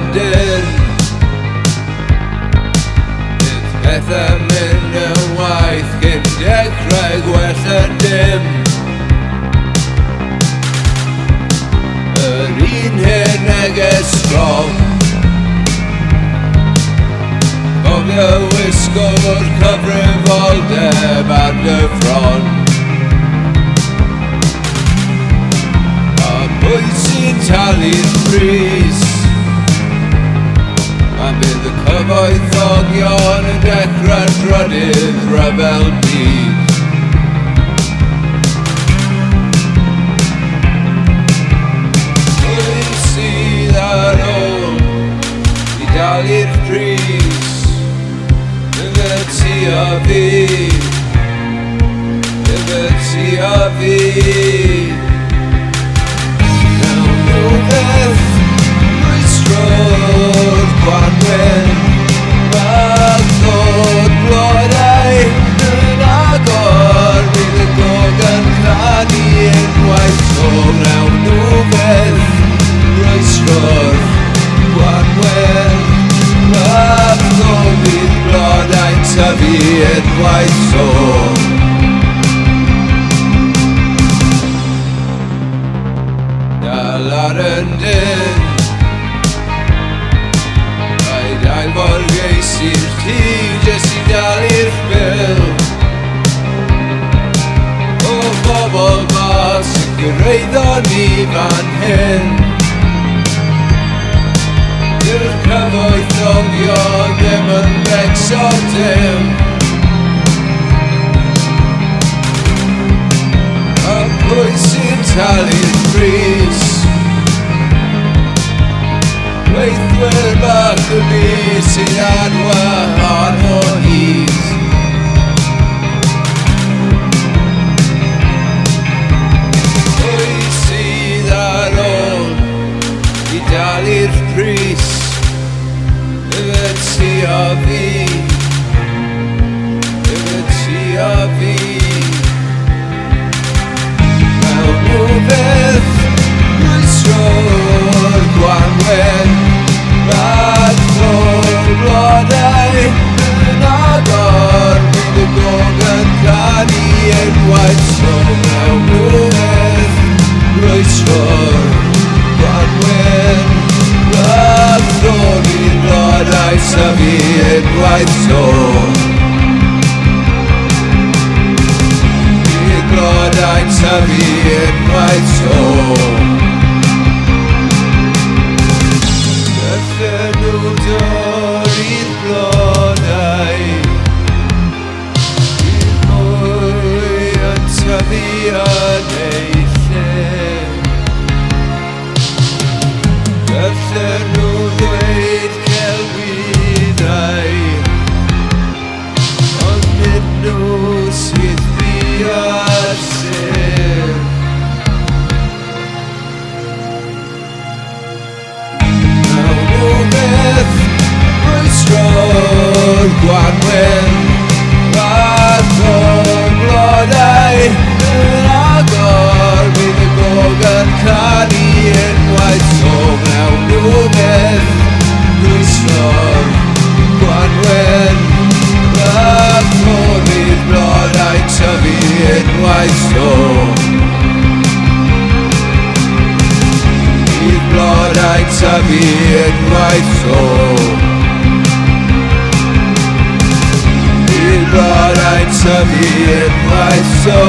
yn dyn. Bydd pethau mynd yn waith cyn dechrau gwell yn dim. Yr un hyn neges strong, cofio wisgo o'r cyfrifoldeb ar dy ffron. A pwy sy'n talu'r pris? A bydd y cyfoethogion yn dechrau'r drydydd ryfel byd. Pwy sydd ar ôl i dalu'r pris? Ti a fi, ti a fi. Nawn nhw beth rwystro'r Gwanwyn, mag ddod blodau yn agor. Bydd y gog yn canu unwaith to. Nawn nhw beth rwystro'r Gwanwyn, mag ddod bydd blodau'n tyfu unwaith to. Dal ar yn dyn, rhaid ailforgeis i'r tŷ jes i dalu'r bil. O bobl mas yn gyreiddo ni fan hyn. Dyw'r cyfoethogion ddim yn becso dim. A pwy sy'n talu'r pris? Weithwyr bach y fi sy'n adwahan o hyd. Pwy sydd ar ôl i dalu'r pris? Ti a fi, ti a fi. Nawn nhw beth rwystro'r Gwanwyn, mag ddod blodau yn agor. Bydd y gog yn canu unwaith to. Nawn nhw beth rwystro'r Gwanwyn, mag ddod i'r blodau tyfu unwaith to. I'r blodau tyfu unwaith to. Gyllen nhw dorri'r blodau, i'r mwy yn tyfu yn ei lle. Gyllen nhw ddweud celwyddau, ond nid nhw sydd fi ar sydd. Nawn nhw beth rwystro'r Gwanwyn, mag ddod blodau yn agor. Bydd y gog yn canu unwaith to. Nawn nhw beth rwystro'r Gwanwyn, mag ddod i'r blodau tyfu unwaith to. I'r blodau tyfu unwaith to. I'r blodau tyfu unwaith to.